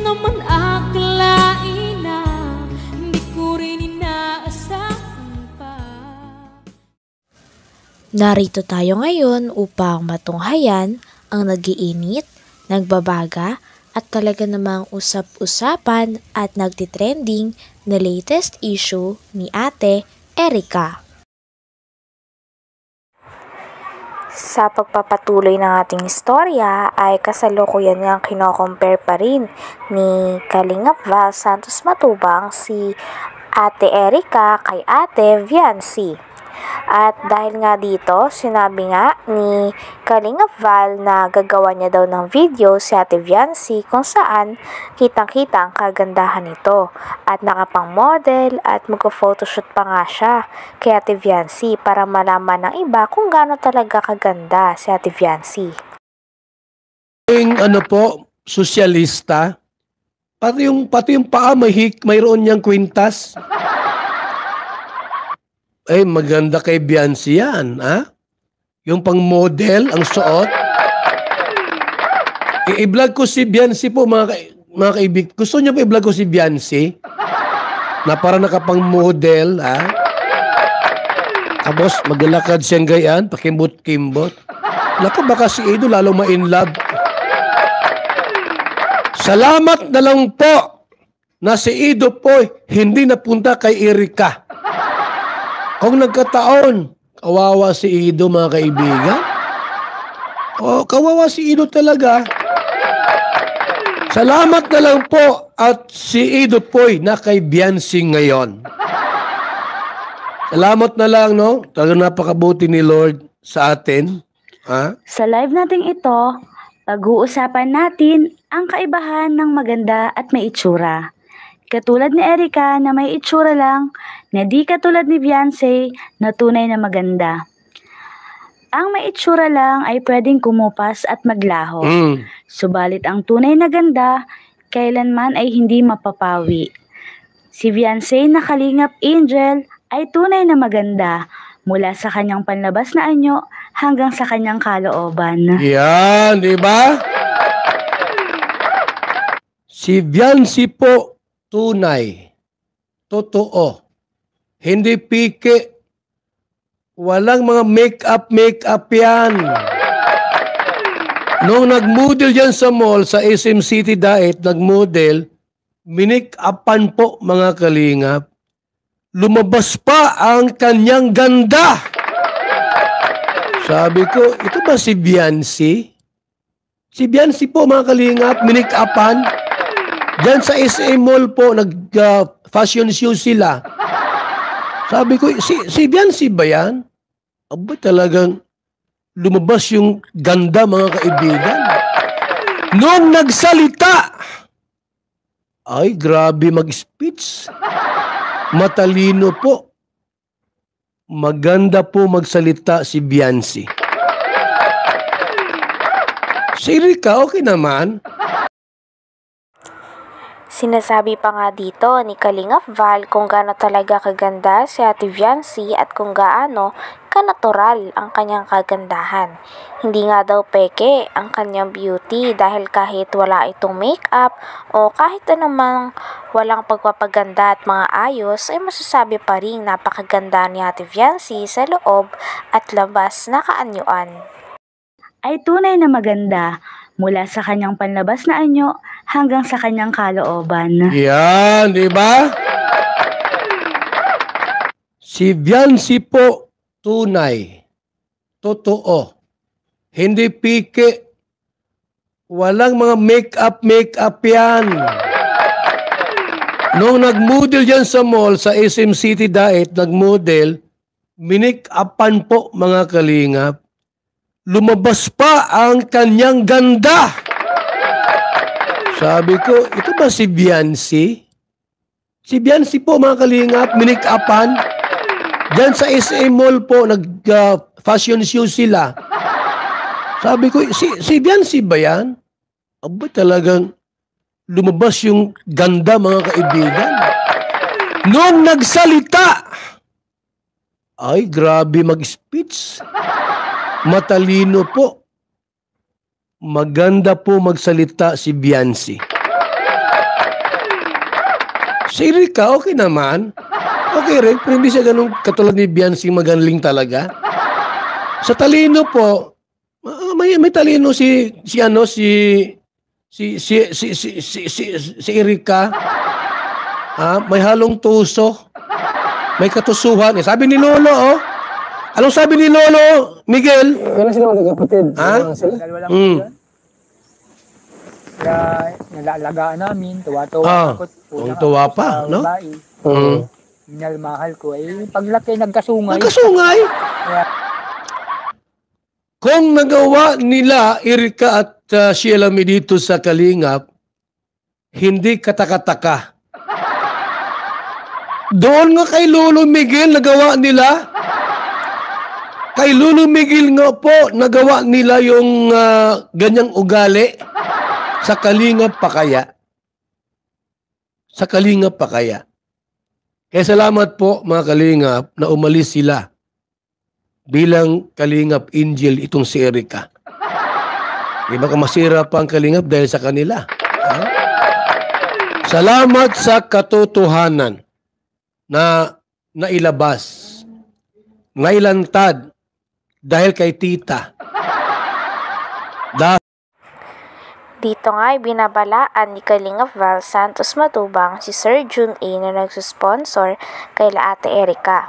naman akalain na hindi ko rin inaasahan pa. Narito tayo ngayon upang matunghayan ang nagiinit, nagbabaga at talaga namang usap-usapan at nagtitrending na latest issue ni Ate Erica. Sa pagpapatuloy ng ating istorya ay kasalukuyan ngang kino-compare pa rin ni Kalingap Val Santos Matubang si Ate Erica kay Ate Viancy. At dahil nga dito, sinabi nga ni Kalingap Val na gagawa niya daw ng video si Ate Viancy kung saan kitang-kita ang kagandahan nito. At nakapang model at magpo-photoshoot pa nga siya kay Ate Viancy para malaman ng iba kung gaano talaga kaganda si Ate Viancy. Ano po, sosyalista, pati yung paa mayroon niyang kwintas. Ay, maganda kay Viancy yan, ha? Yung pang model, ang suot. I-vlog ko si Viancy po, mga kaibig. Gusto niyo pa i-vlog ko si Viancy? Na para nakapang model, ha? Tapos, maglalakad siyang gayaan, pakimbot-kimbot. Naku, baka si Ido lalong ma-inlove. Salamat na lang po na si Ido po hindi napunta kay Erica. Kung nagkataon, kawawa si Ido, mga kaibigan. O, kawawa si Ido talaga. Salamat na lang po at si Ido po'y na kay Viancy ngayon. Salamat na lang, no? Talagang napakabuti ni Lord sa atin. Ha? Sa live nating ito, pag-uusapan natin ang kaibahan ng maganda at may itsura. Katulad ni Erica na may itsura lang, na di katulad ni Viancy na tunay na maganda. Ang may itsura lang ay pwedeng kumupas at maglaho. Subalit ang tunay na ganda, kailanman ay hindi mapapawi. Si Viancy na Kalingap Angel ay tunay na maganda mula sa kanyang panlabas na anyo hanggang sa kanyang kalooban. Yan, di ba? Si Viancy po, tunay, totoo, hindi pike, walang mga make-up yan. Nung nag-model yan sa mall, sa SM City Diet, nag-model, minik-upan po mga kalingap, lumabas pa ang kanyang ganda. Sabi ko, ito ba si Viancy? Si Viancy po mga kalingap, minik-upan. Diyan sa SM Mall po, nag-fashion show sila. Sabi ko, si Viancy ba yan? Aba, talagang lumabas yung ganda, mga kaibigan. Noong nagsalita, ay, grabe mag-speech. Matalino po. Maganda po magsalita si Viancy. Si Erica, okay naman. Sinasabi pa nga dito ni Kalingap Val kung gaano talaga kaganda si Ate Viancy at kung gaano kanatural ang kanyang kagandahan. Hindi nga daw peke ang kanyang beauty dahil kahit wala itong makeup o kahit anumang walang pagpapaganda at mga ayos ay masasabi pa rin napakaganda ni Ate Viancy sa loob at labas na kaanyuan. Ay tunay na maganda mula sa kanyang panlabas na anyo hanggang sa kanyang kalooban. Yan, di ba? Si Viancy po, tunay, totoo, hindi pike, walang mga make-up yan. Nung nag-model yan sa mall, sa SM City Diet, nag-model, minik-upan po mga kalingap, lumabas pa ang kanyang ganda. Sabi ko, ito ba si Viancy? Si Viancy po mga kalingap, minik-upan. Diyan sa SM Mall po, nag-fashion show sila. Sabi ko, si Viancy ba yan? Aba, talagang lumabas yung ganda, mga kaibigan. Noong nagsalita, ay, grabe mag-speech. Matalino po. Maganda po magsalita si Viancy. Si Erika, okay naman. Okay rin, pero hindi siya ganun katulad ni Biancy magaling talaga. Sa talino po, may talino si Erika. May halong tuso. May katusuhan. Sabi ni Lolo, oh. Anong sabi ni Lolo, Miguel? Kailan sila magkakapatid? Ha? Dalawa lang po yan. Kaya nalalagaan namin, tuwa-tuwa ako. Tuwa pa, no? Minalmahal ko. Paglaki, nagkasungay. Nagkasungay? Kung nagawa nila, Erika at Sheila May dito sa Kalingap, hindi katakataka. Doon nga kay Lolo Miguel, nagawa nila. Kay Lolo Miguel nga po, nagawa nila yung ganyang ugali. Sa Kalingap pa kaya? Sa Kalingap pa kaya? Kaya salamat po mga Kalingap na umalis sila bilang Kalingap Angel itong si Erika. Di ba masira pa ang Kalingap dahil sa kanila? Salamat sa katotohanan na nailabas, nailantad dahil kay tita. Dito nga ay binabalaan ni Kalingap Val Santos Matubang si Sir June A na nagsusponsor kay Ate Erika.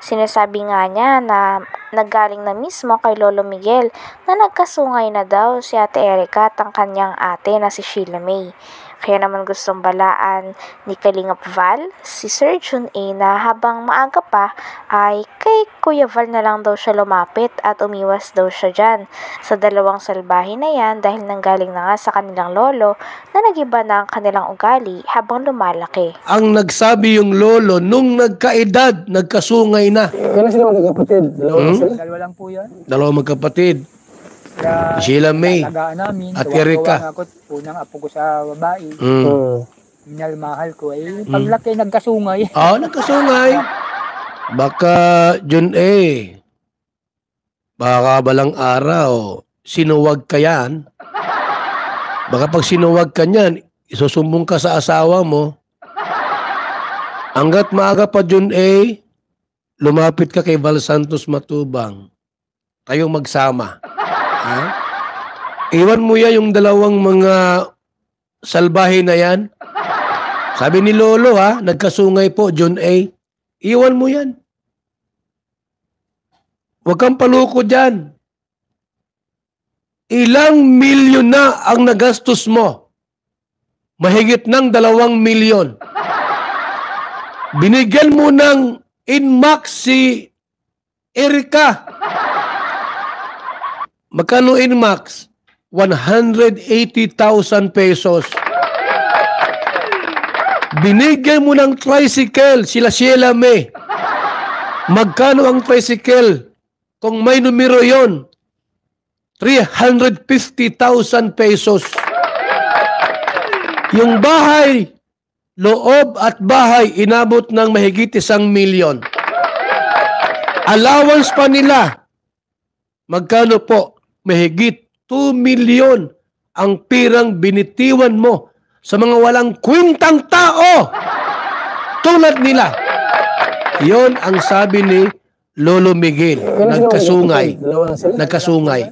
Sinasabi nga niya na naggaling na mismo kay Lolo Miguel na nagkasungay na daw si Ate Erika at ang kanyang ate na si Sheila May. Kaya naman gustong balaan ni Kalingap Val si Sir June A na habang maaga pa ay kay Kuya Val na lang daw siya lumapit at umiwas daw siya dyan sa dalawang salbahe na yan dahil nanggaling na nga sa kanilang lolo na nagiba na ang kanilang ugali habang lumalaki. Ang nagsabi yung lolo nung nagkaedad, nagkasungay na. Kailan sila magkakapatid? Dalawa lang po yan. Dalawang magkapatid. Sheila May at Erika. Ako, unang apo ko sa babae. Minalmahal ko. Paglaki, nagkasungay. Nagkasungay. Baka, John A. Baka balang araw, sinuwag ka yan. Baka pag sinuwag ka niyan, isusumbong ka sa asawa mo. Hanggat maaga pa, John A., lumapit ka kay Val Santos Matubang. Kayong magsama. Iwan mo yan yung dalawang mga salbahe na yan. Sabi ni Lolo, nagkasungay po, John A. Iwan mo yan. Huwag kang paluko dyan. Ilang milyon na ang nagastos mo? Mahigit ng 2 milyon. Binigyan mo ng Inmax si Erika. Magkano Inmax? 180,000 pesos. Binigyan mo ng tricycle sila Sheila May. Magkano ang tricycle? Kung may numero yon, 350,000 pesos. Yung bahay, loob at bahay, inabot ng mahigit 1 milyon. Allowance pa nila. Magkano po? Mahigit 2 milyon ang pirang binitiwan mo sa mga walang kwintang tao tulad nila. Yon ang sabi ni Lolo Miguel. Nagkasungay. Nagkasungay.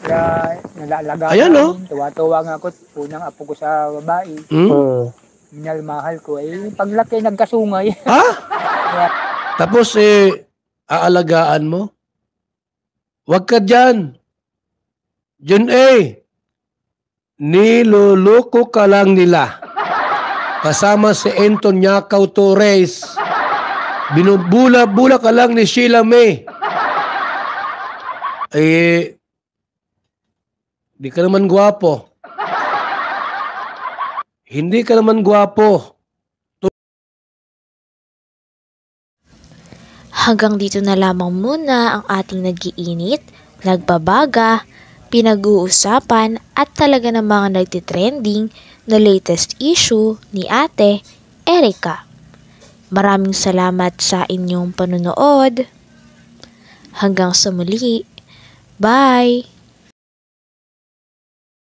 Kaya nalalagaan namin. Tuwa-tuwa nga ako. Unang apo ko sa babae. Minalmahal ko. Paglaki, nagkasungay. Tapos aalagaan mo? Huwag ka dyan. John A. Niloloko ka lang nila. Kasama si Anton Yakaw Torres. Binubula-bula ka lang ni Sheila May. Di ka naman gwapo. Hindi ka naman gwapo. Hanggang dito na lamang muna ang ating nag-iinit, nagbabaga, pinag-uusapan at talaga ng mga nagtitrending na latest issue ni Ate Erika. Maraming salamat sa inyong panonood. Hanggang sa muli. Bye!